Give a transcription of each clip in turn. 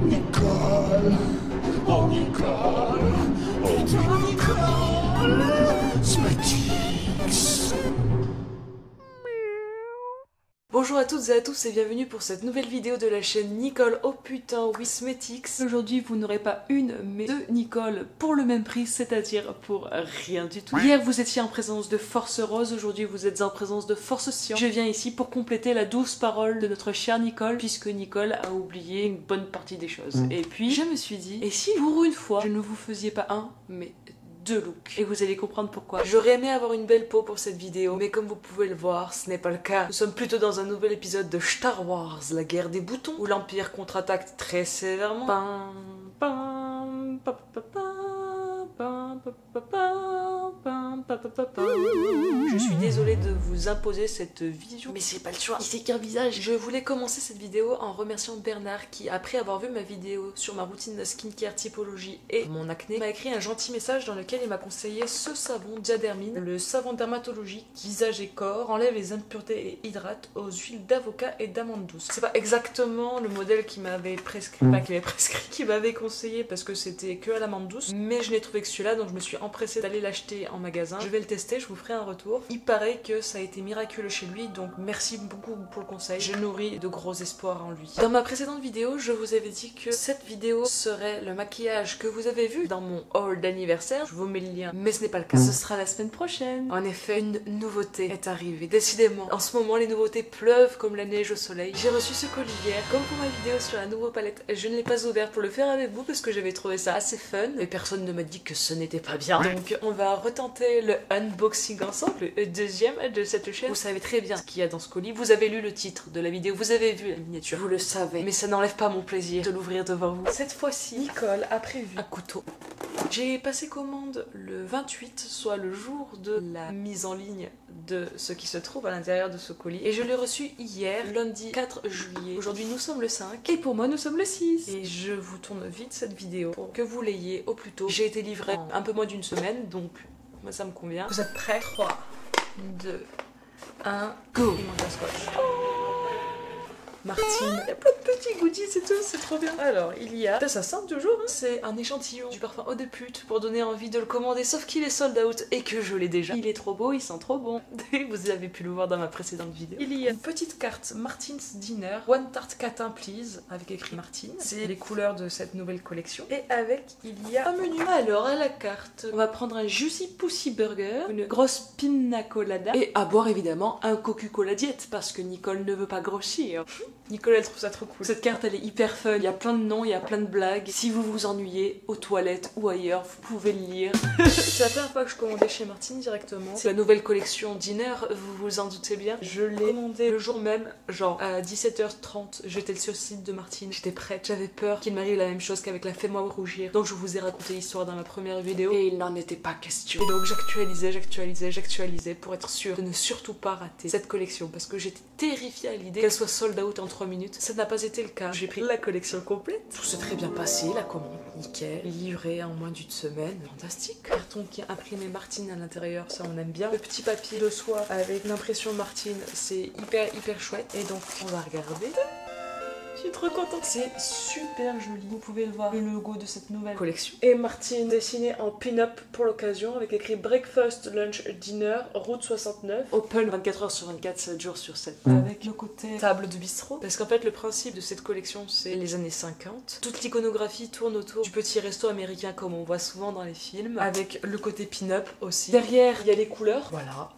Nicole, oh Nicole, oh Nicole, Smatix. Bonjour à toutes et à tous et bienvenue pour cette nouvelle vidéo de la chaîne Nicole oh putain oui Smatix. Aujourd'hui vous n'aurez pas une mais deux Nicole pour le même prix, c'est-à-dire pour rien du tout. Hier vous étiez en présence de Force Rose, aujourd'hui vous êtes en présence de Force Cyan. Je viens ici pour compléter la douce parole de notre chère Nicole, puisque Nicole a oublié une bonne partie des choses. Et puis je me suis dit, et si pour une fois je ne vous faisiez pas un mais deux looks, et vous allez comprendre pourquoi. J'aurais aimé avoir une belle peau pour cette vidéo, mais comme vous pouvez le voir, ce n'est pas le cas. Nous sommes plutôt dans un nouvel épisode de Star Wars, la guerre des boutons, où l'Empire contre-attaque très sévèrement. Pam, pam, pa, pa, pa, pam, pa, pa, pa, pam, pa, pa, pa, pam. Je suis désolée de vous imposer cette vision, mais c'est pas le choix, il s'est qu'un visage. Je voulais commencer cette vidéo en remerciant Bernard qui, après avoir vu ma vidéo sur ma routine de skincare typologie et mon acné, m'a écrit un gentil message dans lequel il m'a conseillé ce savon Diadermine, le savon dermatologique visage et corps, enlève les impuretés et hydrate aux huiles d'avocat et d'amande douce. C'est pas exactement le modèle qui m'avait prescrit, qui m'avait conseillé parce que c'était que à l'amande douce, mais je n'ai trouvé que celui-là, donc je me suis empressée d'aller l'acheter en magasin. Je vais le tester, je vous ferai un retour. Il paraît que ça a été miraculeux chez lui, donc merci beaucoup pour le conseil. Je nourris de gros espoirs en lui. Dans ma précédente vidéo, je vous avais dit que cette vidéo serait le maquillage que vous avez vu dans mon haul d'anniversaire. Je vous mets le lien, mais ce n'est pas le cas. Ce sera la semaine prochaine. En effet, une nouveauté est arrivée. Décidément, en ce moment, les nouveautés pleuvent comme la neige au soleil. J'ai reçu ce colis hier. Comme pour ma vidéo sur la nouvelle palette, je ne l'ai pas ouvert pour le faire avec vous parce que j'avais trouvé ça assez fun. Et personne ne m'a dit que ce n'était pas bien. Donc, on va retenter le unboxing ensemble, le deuxième de cette chaîne. Vous savez très bien ce qu'il y a dans ce colis. Vous avez lu le titre de la vidéo, vous avez vu la miniature. Vous le savez, mais ça n'enlève pas mon plaisir de l'ouvrir devant vous. Cette fois-ci, Nicole a prévu un couteau. J'ai passé commande le 28, soit le jour de la mise en ligne de ce qui se trouve à l'intérieur de ce colis. Et je l'ai reçu hier, lundi 4 juillet. Aujourd'hui nous sommes le 5 et pour moi nous sommes le 6. Et je vous tourne vite cette vidéo pour que vous l'ayez au plus tôt. J'ai été livrée en un peu moins d'une semaine, donc moi ça me convient. Vous êtes prêts? 3, 2, 1, go! Il manque un scotch. Martine, il y a plein de petits goodies et tout, c'est trop bien. Alors, il y a, ça sent toujours, hein. C'est un échantillon du parfum eau de pute pour donner envie de le commander, sauf qu'il est sold out et que je l'ai déjà. Il est trop beau, il sent trop bon. Vous avez pu le voir dans ma précédente vidéo. Il y a une petite carte Martine's Dinner, One Tart Catin Please, avec écrit Martine. C'est les couleurs de cette nouvelle collection. Et avec, il y a un menu. Alors, à la carte, on va prendre un Juicy Pussy Burger, une grosse pina colada et à boire évidemment un Coca-Cola diète parce que Nicole ne veut pas grossir. Nicole elle trouve ça trop cool. Cette carte elle est hyper fun, il y a plein de noms, il y a plein de blagues. Si vous vous ennuyez aux toilettes ou ailleurs, vous pouvez le lire. C'est la première fois que je commandais chez Martine directement. C'est la nouvelle collection Dinner, vous vous en doutez bien. Je l'ai commandé le jour même, genre à 17h30, j'étais sur le site de Martine. J'étais prête, j'avais peur qu'il m'arrive la même chose qu'avec la Fais-moi rougir. Donc je vous ai raconté l'histoire dans ma première vidéo et il n'en était pas question. Et donc j'actualisais pour être sûre de ne surtout pas rater cette collection parce que j'étais terrifiée à l'idée qu'elle soit sold out en 3 minutes. Ça n'a pas été le cas. J'ai pris la collection complète. Tout s'est très bien passé, la commande nickel, livrée en moins d'une semaine. Fantastique. Carton qui a imprimé Martine à l'intérieur, ça on aime bien. Le petit papier de soie avec l'impression Martine, c'est hyper chouette. Et donc on va regarder. Je suis trop contente. C'est super joli. Vous pouvez le voir, le logo de cette nouvelle collection. Et Martine dessinée en pin-up pour l'occasion avec écrit Breakfast, Lunch, Dinner, Route 69. Open 24h sur 24, 7 jours sur 7. Avec le côté table de bistrot. Parce qu'en fait, le principe de cette collection, c'est les années 50. Toute l'iconographie tourne autour du petit resto américain comme on voit souvent dans les films. Avec le côté pin-up aussi. Derrière, il y a les couleurs. Voilà.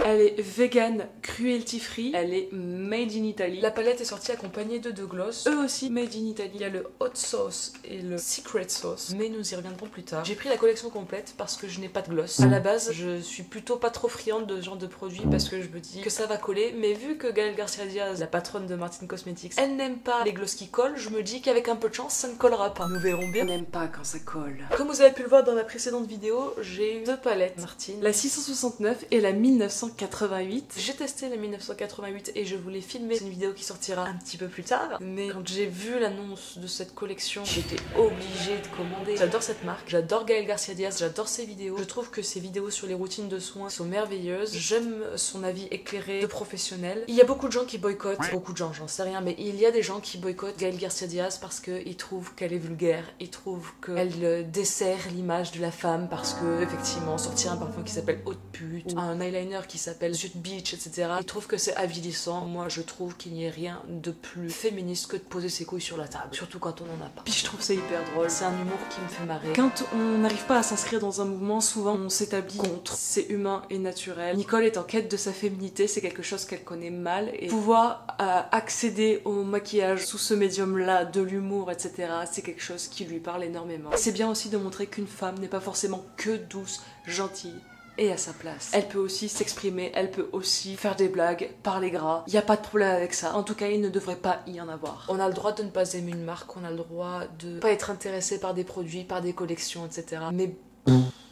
Elle est vegan, cruelty free. Elle est made in Italy. La palette est sortie accompagnée de deux gloss. Eux aussi made in Italy. Il y a le hot sauce et le secret sauce, mais nous y reviendrons plus tard. J'ai pris la collection complète parce que je n'ai pas de gloss. À la base, je suis plutôt pas trop friande de ce genre de produit parce que je me dis que ça va coller, mais vu que Gaëlle Garcia Diaz, la patronne de Martine Cosmetics, elle n'aime pas les gloss qui collent, je me dis qu'avec un peu de chance, ça ne collera pas. Nous verrons bien. On n'aime pas quand ça colle. Comme vous avez pu le voir dans la précédente vidéo, j'ai eu deux palettes Martine, la 669 et la 1988. J'ai testé la 1988 et je voulais filmer. C'est une vidéo qui sortira un petit peu plus tard, mais mais quand j'ai vu l'annonce de cette collection, j'étais obligée de commander. J'adore cette marque, j'adore Gaël Garcia Diaz, j'adore ses vidéos. Je trouve que ses vidéos sur les routines de soins sont merveilleuses. J'aime son avis éclairé de professionnel. Il y a beaucoup de gens qui boycottent, beaucoup de gens, j'en sais rien, mais il y a des gens qui boycottent Gaël Garcia Diaz parce qu'ils trouvent qu'elle est vulgaire, ils trouvent qu'elle dessert l'image de la femme parce que, effectivement, sortir un parfum qui s'appelle Haute Pute, un eyeliner qui s'appelle Zut Beach, etc. Ils trouvent que c'est avilissant. Moi, je trouve qu'il n'y a rien de plus féministe que de poser ses couilles sur la table, surtout quand on en a pas. Puis je trouve ça hyper drôle, c'est un humour qui me fait marrer. Quand on n'arrive pas à s'inscrire dans un mouvement, souvent on s'établit contre. C'est humain et naturel. Nicole est en quête de sa féminité, c'est quelque chose qu'elle connaît mal, et pouvoir accéder au maquillage sous ce médium-là, de l'humour, etc., c'est quelque chose qui lui parle énormément. C'est bien aussi de montrer qu'une femme n'est pas forcément que douce, gentille et à sa place. Elle peut aussi s'exprimer, elle peut aussi faire des blagues, parler gras. Il n'y a pas de problème avec ça. En tout cas, il ne devrait pas y en avoir. On a le droit de ne pas aimer une marque, on a le droit de pas être intéressé par des produits, par des collections, etc. Mais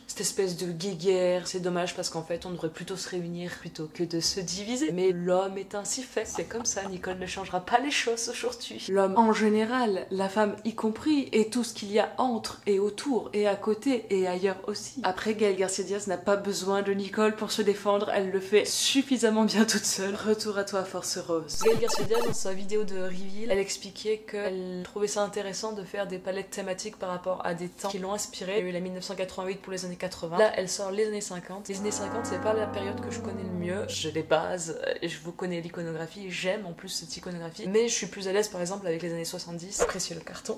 cette espèce de guéguerre, c'est dommage parce qu'en fait on devrait plutôt se réunir plutôt que de se diviser. Mais l'homme est ainsi fait, c'est comme ça, Nicole ne changera pas les choses aujourd'hui. L'homme en général, la femme y compris, et tout ce qu'il y a entre et autour et à côté et ailleurs aussi. Après, Gaël Garcia Diaz n'a pas besoin de Nicole pour se défendre, elle le fait suffisamment bien toute seule. Retour à toi, Force Rose. Gaël Garcia Diaz, dans sa vidéo de reveal, elle expliquait qu'elle trouvait ça intéressant de faire des palettes thématiques par rapport à des temps qui l'ont inspirée. Il y a eu la 1988 pour les années 80. Là, elle sort les années 50. Les années 50, c'est pas la période que je connais le mieux. J'ai les bases, je vous connais l'iconographie, j'aime en plus cette iconographie. Mais je suis plus à l'aise par exemple avec les années 70. Appréciez le carton.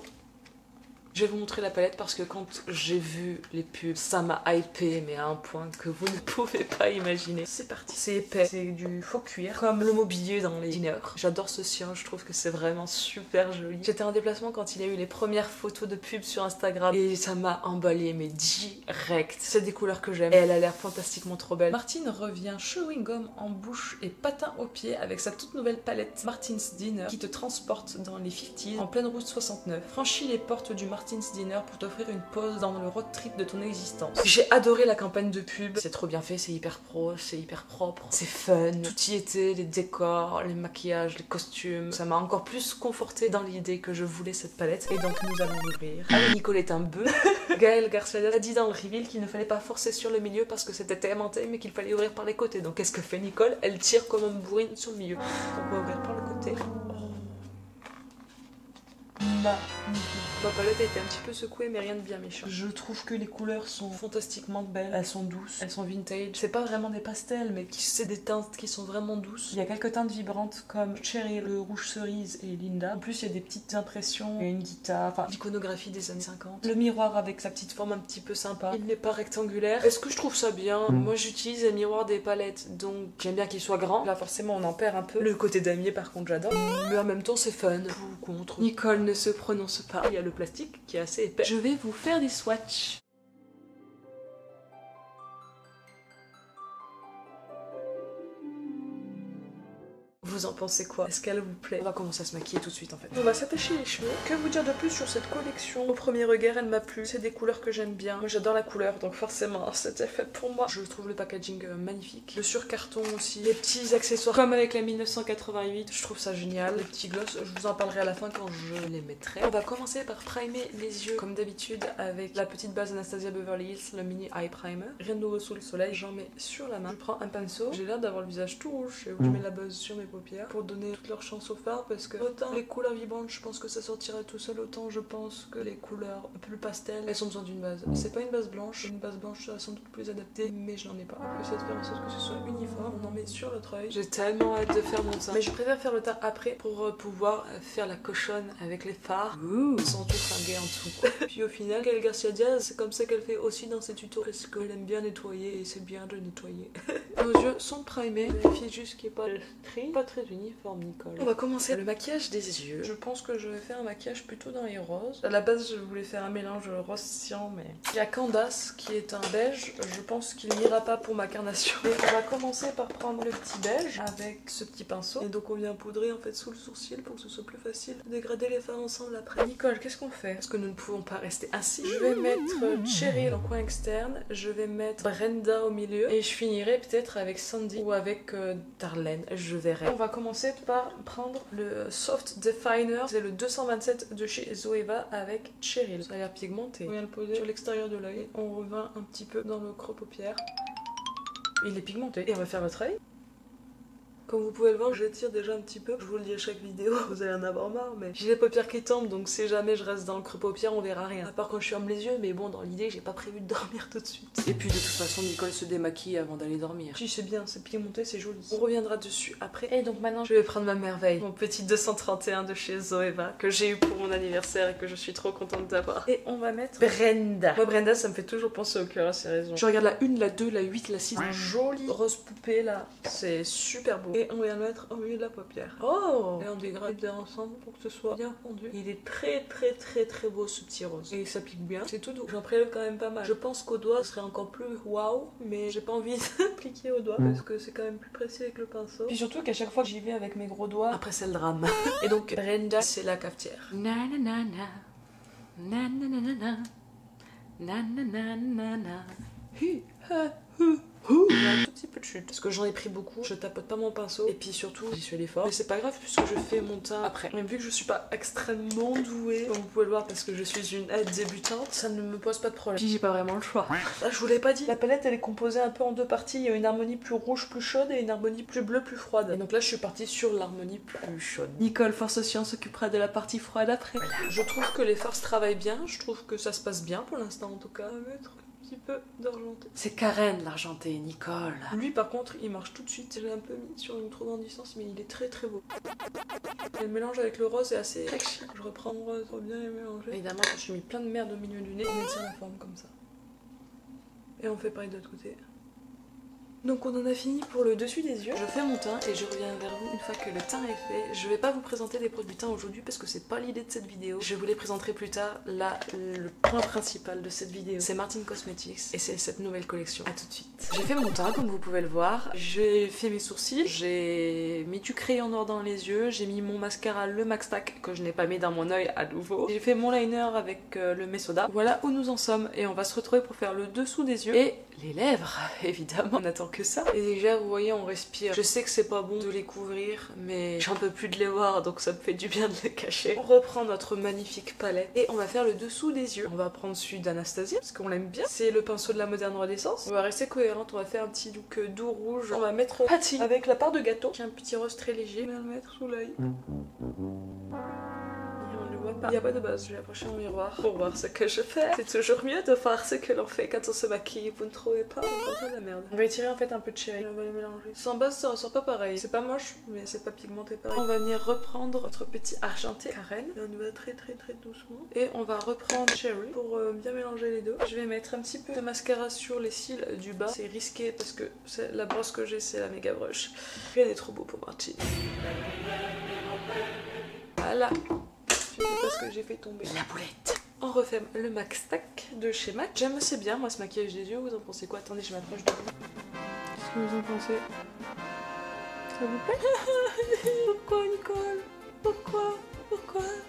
Je vais vous montrer la palette parce que quand j'ai vu les pubs, ça m'a hypé, mais à un point que vous ne pouvez pas imaginer. C'est parti. C'est épais, c'est du faux cuir, comme le mobilier dans les diners. J'adore ce cyan, je trouve que c'est vraiment super joli. J'étais en déplacement quand il y a eu les premières photos de pubs sur Instagram et ça m'a emballé, mais direct. C'est des couleurs que j'aime et elle a l'air fantastiquement trop belle. Martine revient chewing gum en bouche et patin aux pieds avec sa toute nouvelle palette Martin's Dinner qui te transporte dans les 50s en pleine route 69. Franchis les portes du Martin's Dinner pour t'offrir une pause dans le road trip de ton existence. J'ai adoré la campagne de pub, c'est trop bien fait, c'est hyper pro, c'est hyper propre, c'est fun, tout y était, les décors, les maquillages, les costumes, ça m'a encore plus conforté dans l'idée que je voulais cette palette et donc nous allons l'ouvrir. Allez, Nicole est un bœuf. Gaël Garcia a dit dans le reveal qu'il ne fallait pas forcer sur le milieu parce que c'était aimanté mais qu'il fallait ouvrir par les côtés. Donc qu'est-ce que fait Nicole? Elle tire comme une bourrine sur le milieu. Donc on va ouvrir par le côté. Ma palette a été un petit peu secouée mais rien de bien méchant. Je trouve que les couleurs sont fantastiquement belles, elles sont douces, elles sont vintage. C'est pas vraiment des pastels mais c'est des teintes qui sont vraiment douces. Il y a quelques teintes vibrantes comme Cherry, le rouge cerise et Linda. En plus il y a des petites impressions et une guitare, enfin l'iconographie des années 50. Le miroir avec sa petite forme un petit peu sympa. Il n'est pas rectangulaire. Est-ce que je trouve ça bien? Moi j'utilise les miroirs des palettes donc j'aime bien qu'il soit grand. Là forcément on en perd un peu. Le côté damier par contre j'adore. Mais en même temps c'est fun. Pour ou contre. Nicole ne se prononce pas. Il y a le plastique qui est assez épais. Je vais vous faire des swatchs. Vous en pensez quoi? Est-ce qu'elle vous plaît? On va commencer à se maquiller tout de suite en fait. On va s'attacher les cheveux. Que vous dire de plus sur cette collection? Au premier regard elle m'a plu. C'est des couleurs que j'aime bien. Moi j'adore la couleur donc forcément c'était fait pour moi. Je trouve le packaging magnifique. Le surcarton aussi. Les petits accessoires comme avec la 1988. Je trouve ça génial. Les petits gloss, je vous en parlerai à la fin quand je les mettrai. On va commencer par primer les yeux comme d'habitude avec la petite base Anastasia Beverly Hills, le mini eye primer. Rien de nouveau sous le soleil. J'en mets sur la main. Je prends un pinceau. J'ai l'air d'avoir le visage tout rouge. Je mets la base sur mes paupières pour donner toute leur chance au fard parce que autant les couleurs vibrantes je pense que ça sortirait tout seul, autant je pense que les couleurs plus pastel elles ont besoin d'une base. C'est pas une base blanche serait sans doute plus adaptée mais je n'en ai pas. Je vais essayer de faire en sorte que ce soit uniforme. On en met sur l'autre œil. J'ai tellement hâte de faire mon teint mais je préfère faire le teint après pour pouvoir faire la cochonne avec les fards sans tout fringuer en dessous. Puis au final Gaël Garcia Diaz c'est comme ça qu'elle fait aussi dans ses tutos parce qu'elle aime bien nettoyer et c'est bien de nettoyer. Nos yeux sont primés, vérifie juste qu'il n'y ait pas de stries, pas très uniforme Nicole. On va commencer le maquillage des yeux. Je pense que je vais faire un maquillage plutôt dans les roses. À la base je voulais faire un mélange rose cyan mais il y a Candace qui est un beige. Je pense qu'il n'ira pas pour ma carnation. Et on va commencer par prendre le petit beige avec ce petit pinceau. Et donc on vient poudrer en fait sous le sourcil pour que ce soit plus facile de dégrader les fards ensemble après. Nicole, qu'est-ce qu'on fait? Parce que nous ne pouvons pas rester assis. Je vais mettre Cherry dans le coin externe. Je vais mettre Brenda au milieu. Et je finirai peut-être avec Sandy ou avec Darlene. Je verrai. On va commencer par prendre le Soft Definer. C'est le 227 de chez Zoeva avec Cheryl. Ça a l'air pigmenté. On vient le poser sur l'extérieur de l'œil. On revient un petit peu dans le creux paupière. Il est pigmenté. Et on va faire notre œil. Comme vous pouvez le voir, j'étire déjà un petit peu. Je vous le dis à chaque vidéo, vous allez en avoir marre, mais j'ai les paupières qui tombent, donc si jamais je reste dans le creux paupière, on verra rien. À part quand je ferme les yeux, mais bon, dans l'idée, j'ai pas prévu de dormir tout de suite. Et puis de toute façon, Nicole se démaquille avant d'aller dormir. Si, c'est bien, c'est pigmenté, c'est joli. On reviendra dessus après. Et donc maintenant, je vais prendre ma merveille, mon petit 231 de chez Zoeva, que j'ai eu pour mon anniversaire et que je suis trop contente d'avoir. Et on va mettre Brenda. Moi, Brenda, ça me fait toujours penser au cœur à ces raisons. Je regarde la 1, la 2, la 8, la 6. Un joli rose poupée là, c'est super beau. Et on vient le mettre au milieu de la paupière. Oh! Et on dégrade bien ensemble pour que ce soit bien fondu. Il est très beau ce petit rose. Et il s'applique bien. C'est tout doux. J'en prélève quand même pas mal. Je pense qu'au doigt, ce serait encore plus waouh, mais j'ai pas envie d'appliquer au doigt parce que c'est quand même plus précis avec le pinceau. Puis surtout qu'à chaque fois que j'y vais avec mes gros doigts, après c'est le drame. Et donc Brenda, c'est la cafetière. Na na na na. Na na na na na. Na na na na na. Hu ha hu. Il y a un tout petit peu de chute parce que j'en ai pris beaucoup, je tapote pas mon pinceau et puis surtout j'y suis allée fort, mais c'est pas grave puisque je fais mon teint après. Même vu que je suis pas extrêmement douée, comme vous pouvez le voir parce que je suis une débutante, ça ne me pose pas de problème. Puis j'ai pas vraiment le choix. Ah, je vous l'ai pas dit, la palette elle est composée un peu en deux parties, il y a une harmonie plus rouge plus chaude et une harmonie plus bleue plus froide. Et donc là je suis partie sur l'harmonie plus chaude. Nicole Force Science s'occupera de la partie froide après. Voilà. Je trouve que les farces travaillent bien, je trouve que ça se passe bien pour l'instant en tout cas. On va mettre peu d'argenté. C'est Karen l'argenté, Nicole. Lui par contre il marche tout de suite. Je l'ai un peu mis sur une trop grande distance mais il est très beau. Et le mélange avec le rose est assez chic. Je reprends mon rose pour bien les mélanger. Évidemment je me suis mis plein de merde au milieu du nez. On étire la forme comme ça. Et on fait pareil de l'autre côté. Donc on en a fini pour le dessus des yeux. Je fais mon teint et je reviens vers vous une fois que le teint est fait. Je vais pas vous présenter des produits teint aujourd'hui parce que c'est pas l'idée de cette vidéo. Je vous les présenterai plus tard. Là, le point principal de cette vidéo, c'est Martin Cosmetics et c'est cette nouvelle collection. A tout de suite. J'ai fait mon teint comme vous pouvez le voir. J'ai fait mes sourcils. J'ai mis du crayon noir dans les yeux. J'ai mis mon mascara, le Max Tack, que je n'ai pas mis dans mon œil à nouveau. J'ai fait mon liner avec le Mesoda. Voilà où nous en sommes et on va se retrouver pour faire le dessous des yeux et les lèvres, évidemment. On attend que ça. Et déjà, vous voyez, on respire. Je sais que c'est pas bon de les couvrir, mais j'en peux plus de les voir, donc ça me fait du bien de les cacher. On reprend notre magnifique palette et on va faire le dessous des yeux. On va prendre celui d'Anastasia, parce qu'on l'aime bien. C'est le pinceau de la Moderne Renaissance. On va rester cohérente, on va faire un petit look doux rouge. On va mettre Patty avec la part de gâteau, qui est un petit rose très léger. On va le mettre sous l'œil. Il n'y a pas de base, je vais approcher mon miroir pour voir ce que je fais. C'est toujours mieux de voir ce que l'on fait quand on se maquille, vous ne trouvez pas? On de la merde. On va étirer en fait un peu de cherry, on va les mélanger. Sans base ça ressort pas pareil, c'est pas moche mais c'est pas pigmenté pareil. On va venir reprendre notre petit argenté Karen et on y va très doucement. Et on va reprendre cherry pour bien mélanger les deux. Je vais mettre un petit peu de mascara sur les cils du bas. C'est risqué parce que la brosse que j'ai c'est la Mega Brush. Rien n'est trop beau pour Martin. Voilà. Parce que j'ai fait tomber la boulette. On refait le Max Tack de chez MAC. J'aime assez bien moi ce maquillage des yeux, vous en pensez quoi? Attendez, je m'approche de vous. Qu'est-ce que vous en pensez? Ça vous plaît? Pourquoi Nicole?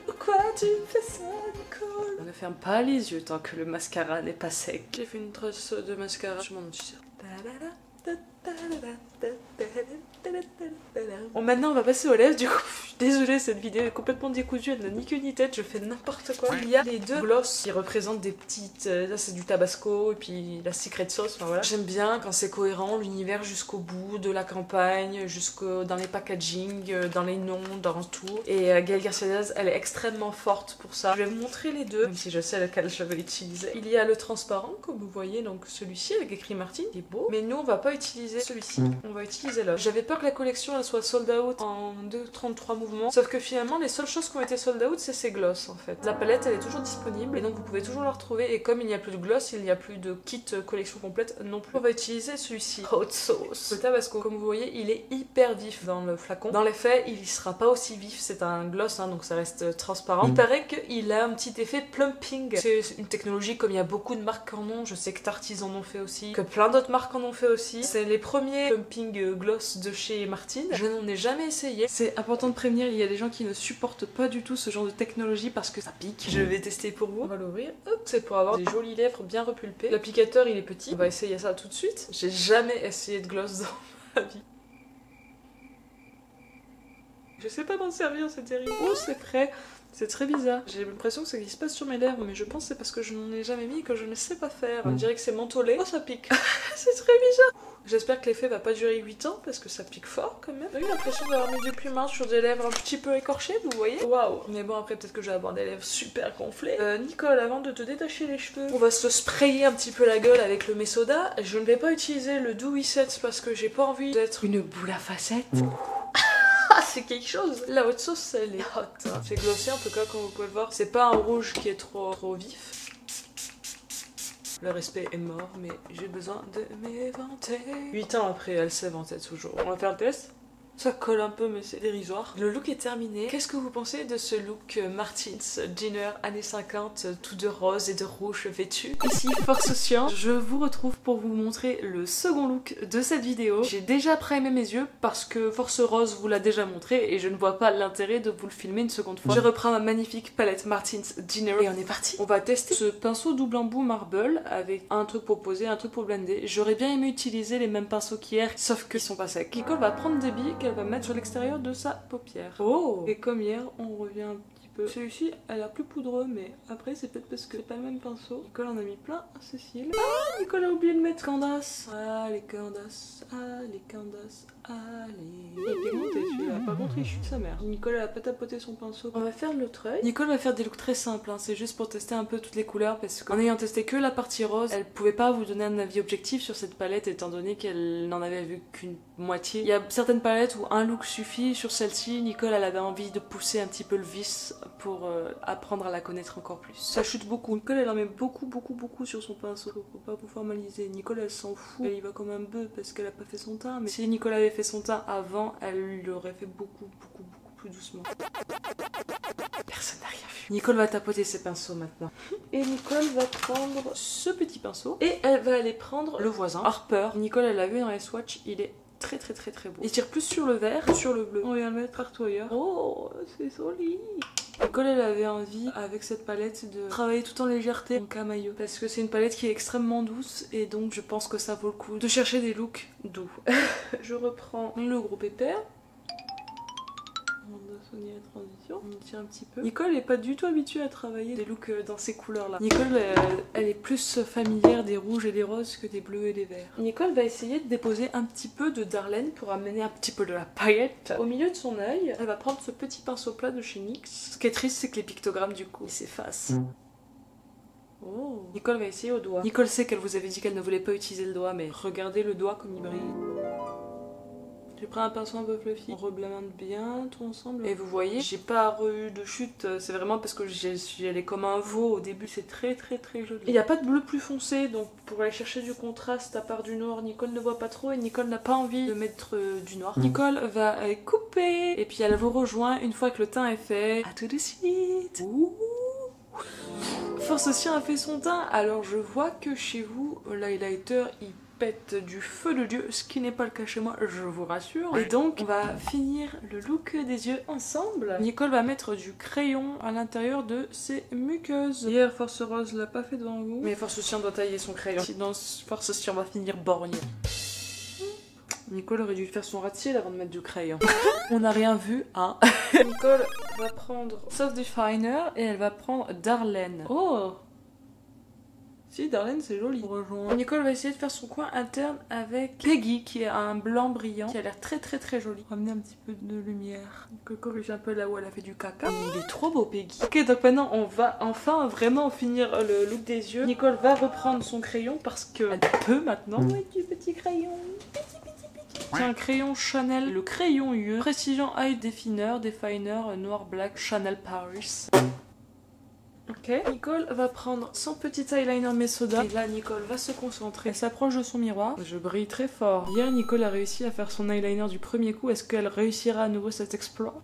Pourquoi tu fais ça Nicole? On ne ferme pas les yeux tant que le mascara n'est pas sec. J'ai fait une trace de mascara sur mon t-shirt. Bon, maintenant on va passer aux lèvres. Du coup, je suis désolée, cette vidéo est complètement décousue, elle n'a ni queue ni tête, je fais n'importe quoi. Il y a les deux glosses qui représentent des petites. Là c'est du Tabasco et puis la Secret Sauce, enfin voilà. J'aime bien quand c'est cohérent, l'univers jusqu'au bout, de la campagne, jusqu'au dans les packaging, dans les noms, dans tout. Et Gaëlle Garcia Diaz, elle est extrêmement forte pour ça. Je vais vous montrer les deux, même si je sais lequel je vais utiliser. Il y a le transparent, comme vous voyez, donc celui-ci avec écrit Martin, il est beau. Mais nous on va pas utiliser celui-ci, on va utiliser l'autre. J'avais peur que la collection elle soit sold out en 2-33 mouvements, sauf que finalement les seules choses qui ont été sold out c'est ces glosses en fait. La palette elle est toujours disponible et donc vous pouvez toujours la retrouver, et comme il n'y a plus de gloss, il n'y a plus de kit collection complète non plus. On va utiliser celui-ci, Hot Sauce. Le Tabasco, comme vous voyez, il est hyper vif dans le flacon. Dans les faits, il sera pas aussi vif, c'est un gloss hein, donc ça reste transparent. Il paraît qu'il a un petit effet plumping. C'est une technologie comme il y a beaucoup de marques en ont, je sais que Tartis en ont fait aussi, que plein d'autres marques en ont fait aussi. C'est les premiers plumping gloss de chez Martin. Je n'en ai jamais essayé. C'est important de prévenir, il y a des gens qui ne supportent pas du tout ce genre de technologie parce que ça pique. Je vais tester pour vous. On va l'ouvrir. Hop, c'est pour avoir des jolies lèvres bien repulpées. L'applicateur il est petit. On va essayer ça tout de suite. J'ai jamais essayé de gloss dans ma vie. Je sais pas m'en servir, c'est terrible. Oh, c'est frais. C'est très bizarre. J'ai l'impression que ça glisse pas sur mes lèvres, mais je pense que c'est parce que je n'en ai jamais mis et que je ne sais pas faire. On dirait que c'est mentholé. Oh, ça pique. C'est très bizarre. J'espère que l'effet va pas durer 8 ans parce que ça pique fort quand même. J'ai eu l'impression d'avoir mis du plumard sur des lèvres un petit peu écorchées, vous voyez. Waouh. Mais bon, après peut-être que je vais avoir des lèvres super gonflées. Nicole, avant de te détacher les cheveux, on va se sprayer un petit peu la gueule avec le Mesoda. Je ne vais pas utiliser le Dewy Set parce que j'ai pas envie d'être une boule à facettes. C'est quelque chose. La haute sauce, elle est hot. Hein. C'est glossé en tout cas, comme vous pouvez le voir. C'est pas un rouge qui est trop vif. Le respect est mort, mais j'ai besoin de m'éventer. 8 ans après, elle s'éventait toujours. On va faire le test. Ça colle un peu, mais c'est dérisoire. Le look est terminé. Qu'est-ce que vous pensez de ce look Martins Dinner années 50, tout de rose et de rouge vêtu? Ici, Force Science, je vous retrouve pour vous montrer le second look de cette vidéo. J'ai déjà primé mes yeux parce que Force Rose vous l'a déjà montré et je ne vois pas l'intérêt de vous le filmer une seconde fois. Je reprends ma magnifique palette Martins Dinner et on est parti. On va tester ce pinceau double embout marble avec un truc pour poser, un truc pour blender. J'aurais bien aimé utiliser les mêmes pinceaux qu'hier, sauf qu'ils sont pas secs. Nicole va prendre des billes qu'elle va mettre sur l'extérieur de sa paupière. Oh! Et comme hier, on revient un petit peu. Celui-ci a l'air plus poudreux, mais après c'est peut-être parce que c'est pas le même pinceau. Nicole en a mis plein à ce cils. Ah! Nicole a oublié de mettre Candace. Ah les Candace, ah les Candace, allez. Il est pigmenté celui-là. Par contre il chute sa mère. Nicole a pas tapoté son pinceau. On va faire l'autre œil.Nicole va faire des looks très simples, hein. C'est juste pour tester un peu toutes les couleurs parce qu'en ayant testé que la partie rose, elle pouvait pas vous donner un avis objectif sur cette palette étant donné qu'elle n'en avait vu qu'une moitié. Il y a certaines palettes où un look suffit. Sur celle-ci, Nicole elle avait envie de pousser un petit peu le vice pour apprendre à la connaître encore plus. Ça chute beaucoup. Nicole elle en met beaucoup sur son pinceau. Faut pas vous formaliser. Nicole elle s'en fout. Elle y va comme un bœuf parce qu'elle a pas fait son teint. Mais si Nicole avait fait son teint avant, elle l'aurait fait beaucoup plus doucement. Personne n'a rien vu. Nicole va tapoter ses pinceaux maintenant. Et Nicole va prendre ce petit pinceau et elle va aller prendre le voisin, Harper. Nicole elle l'a vu dans les swatchs, il est très beau. Il tire plus sur le vert que sur le bleu. On vient le mettre partout ailleurs. Oh, c'est joli. Nicole elle avait envie avec cette palette de travailler tout en légèreté en camailleux parce que c'est une palette qui est extrêmement douce et donc je pense que ça vaut le coup de chercher des looks doux. Je reprends le gros pépère. On doit soigner la transition, on tire un petit peu. Nicole n'est pas du tout habituée à travailler des looks dans ces couleurs là. Nicole elle est plus familière des rouges et des roses que des bleus et des verts. Nicole va essayer de déposer un petit peu de Darlene pour amener un petit peu de la paillette au milieu de son œil. Elle va prendre ce petit pinceau plat de chez NYX. Ce qui est triste c'est que les pictogrammes du coup ils s'effacent. Oh. Nicole va essayer au doigt. Nicole sait qu'elle vous avait dit qu'elle ne voulait pas utiliser le doigt mais regardez le doigt comme il brille. J'ai pris un pinceau un peu fluffy, on reblende bien tout ensemble. Et vous voyez, j'ai pas eu de chute, c'est vraiment parce que j'y allais comme un veau au début, c'est très joli. Il n'y a pas de bleu plus foncé, donc pour aller chercher du contraste à part du noir, Nicole ne voit pas trop et Nicole n'a pas envie de mettre du noir. Nicole va couper et puis elle vous rejoint une fois que le teint est fait. À tout de suite. Ouh. Force aussi a fait son teint, alors je vois que chez vous, l'highlighter il pète du feu de Dieu, ce qui n'est pas le cas chez moi, je vous rassure. Et donc, on va finir le look des yeux ensemble. Nicole va mettre du crayon à l'intérieur de ses muqueuses. Hier, Force Rose l'a pas fait devant vous, mais Force Cyan doit tailler son crayon. Sinon, Force Cyan va finir borgne. Nicole aurait dû faire son ras de cils avant de mettre du crayon. On n'a rien vu, hein. Nicole va prendre Soft Definer et elle va prendre Darlene. Oh! Si, Darlene, c'est joli. Nicole va essayer de faire son coin interne avec Peggy, qui a un blanc brillant, qui a l'air très joli. Ramener un petit peu de lumière. Nicole corrige un peu là où elle a fait du caca. Il est trop beau, Peggy. Ok, donc maintenant, on va enfin vraiment finir le look des yeux. Nicole va reprendre son crayon parce qu'elle peut maintenant. Ouais, du petit crayon. C'est un crayon Chanel, le crayon UE, Precision Eye Definer noir black Chanel Paris. Ok, Nicole va prendre son petit eyeliner Mesoda. Et là, Nicole va se concentrer. Elle s'approche de son miroir. Je brille très fort. Hier, Nicole a réussi à faire son eyeliner du premier coup. Est-ce qu'elle réussira à nouveau cet exploit?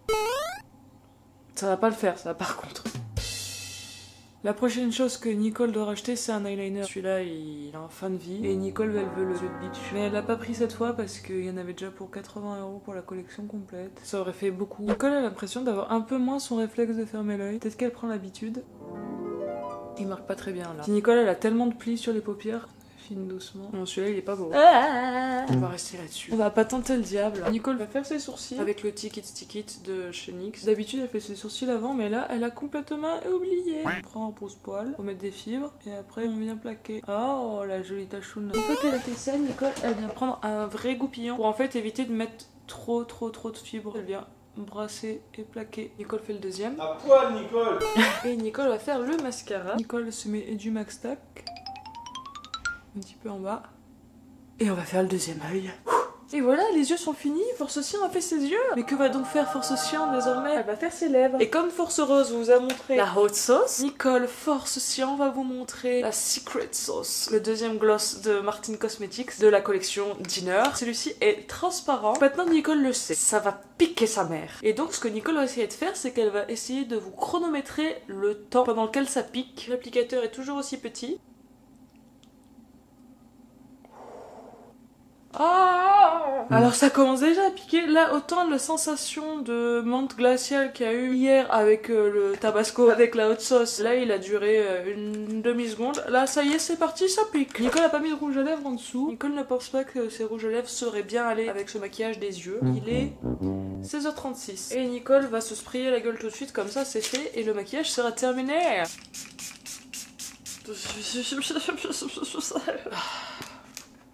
Ça va pas le faire, ça, par contre. La prochaine chose que Nicole doit racheter, c'est un eyeliner. Celui-là, il est en fin de vie. Et Nicole, elle veut le jeu de beach. Mais elle l'a pas pris cette fois parce qu'il y en avait déjà pour 80 € pour la collection complète. Ça aurait fait beaucoup. Nicole a l'impression d'avoir un peu moins son réflexe de fermer l'œil. Peut-être qu'elle prend l'habitude. Il marque pas très bien là. Si Nicole, elle a tellement de plis sur les paupières. Fine doucement. Non, celui-là il est pas beau. On va rester là-dessus. On va pas tenter le diable. Nicole va faire ses sourcils avec le Tick It de chez NYX. D'habitude elle fait ses sourcils avant, mais là elle a complètement oublié. On prend un pose-poil, on met des fibres et après on vient plaquer. Oh la jolie tachoune. Une fois qu'elle a fait ça, Nicole elle vient prendre un vrai goupillon pour en fait éviter de mettre trop de fibres. Elle vient brasser et plaquer. Nicole fait le deuxième. À poil, Nicole. Et Nicole va faire le mascara. Nicole se met du Max Tack un petit peu en bas. Et on va faire le deuxième œil. Et voilà, les yeux sont finis. Force Cyan a fait ses yeux. Mais que va donc faire Force Cyan désormais? Elle va faire ses lèvres. Et comme Force Rose vous a montré la hot sauce, Nicole Force Cyan va vous montrer la secret sauce. Le deuxième gloss de Martin Cosmetics de la collection Dinner. Celui-ci est transparent. Maintenant Nicole le sait. Ça va piquer sa mère. Et donc ce que Nicole va essayer de faire, c'est qu'elle va essayer de vous chronométrer le temps pendant lequel ça pique. L'applicateur est toujours aussi petit. Alors ça commence déjà à piquer. Là, autant la sensation de menthe glaciale qu'il y a eu hier avec le tabasco avec la hot sauce, là il a duré une demi-seconde. Là ça y est, c'est parti, ça pique. Nicole a pas mis de rouge à lèvres en dessous. Nicole ne pense pas que ses rouges à lèvres seraient bien allés avec ce maquillage des yeux. Il est 16h36 et Nicole va se sprayer la gueule tout de suite, comme ça c'est fait et le maquillage sera terminé.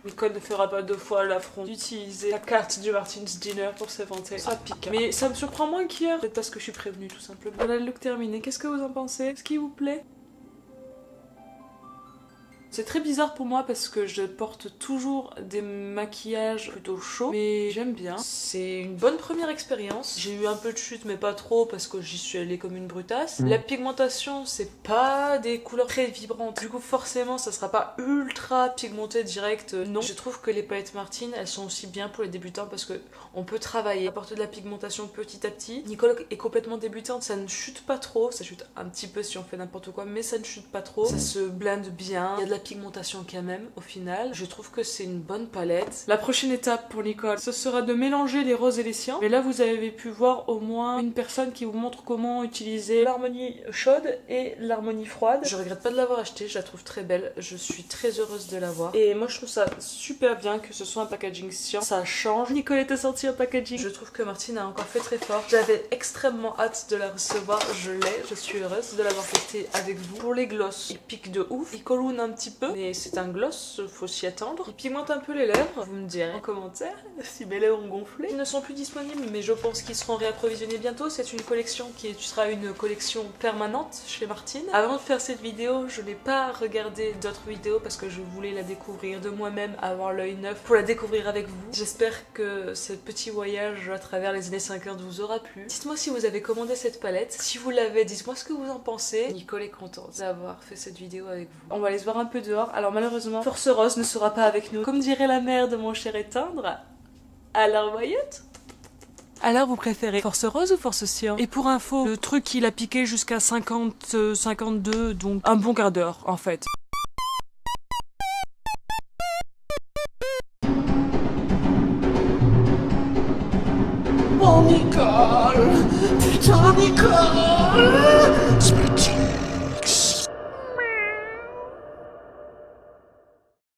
Nicole ne fera pas deux fois l'affront d'utiliser la carte du Martin's Dinner pour s'inventer. Ça pique. Mais ça me surprend moins qu'hier. Peut-être parce que je suis prévenue tout simplement. Voilà le look terminé. Qu'est-ce que vous en pensez? Est-ce qu'il vous plaît? C'est très bizarre pour moi parce que je porte toujours des maquillages plutôt chauds, mais j'aime bien. C'est une bonne première expérience. J'ai eu un peu de chute mais pas trop parce que j'y suis allée comme une brutasse. La pigmentation, c'est pas des couleurs très vibrantes. Du coup forcément ça sera pas ultra pigmenté direct. Non, je trouve que les palettes Martin, elles sont aussi bien pour les débutants parce que on peut travailler, apporter de la pigmentation petit à petit. Nicole est complètement débutante, ça ne chute pas trop. Ça chute un petit peu si on fait n'importe quoi, mais ça ne chute pas trop. Ça se blende bien. Il y a de la pigmentation quand même au final. Je trouve que c'est une bonne palette. La prochaine étape pour Nicole, ce sera de mélanger les roses et les cyans. Mais là vous avez pu voir au moins une personne qui vous montre comment utiliser l'harmonie chaude et l'harmonie froide. Je regrette pas de l'avoir acheté, je la trouve très belle. Je suis très heureuse de l'avoir. Et moi je trouve ça super bien que ce soit un packaging cyan. Ça change. Nicole était sortie en packaging. Je trouve que Martine a encore fait très fort. J'avais extrêmement hâte de la recevoir. Je l'ai. Je suis heureuse de l'avoir testé avec vous. Pour les gloss, il pique de ouf. Il colloune un petit peu. Mais c'est un gloss, faut s'y attendre. Il pigmente un peu les lèvres, vous me direz en commentaire si mes lèvres ont gonflé. Ils ne sont plus disponibles, mais je pense qu'ils seront réapprovisionnés bientôt. C'est une collection qui sera une collection permanente chez Martin. Avant de faire cette vidéo, je n'ai pas regardé d'autres vidéos parce que je voulais la découvrir de moi-même, avoir l'œil neuf pour la découvrir avec vous. J'espère que ce petit voyage à travers les années 50 vous aura plu. Dites-moi si vous avez commandé cette palette. Si vous l'avez, dites-moi ce que vous en pensez. Nicole est contente d'avoir fait cette vidéo avec vous. On va aller se voir un peu dehors. Alors malheureusement, Force Rose ne sera pas avec nous. Comme dirait la mère de mon cher et tendre, alors voyotte. Alors vous préférez Force Rose ou Force Cyan? Et pour info, le truc il a piqué jusqu'à 50, 52, donc un bon quart d'heure en fait. Oh Nicole, putain Nicole.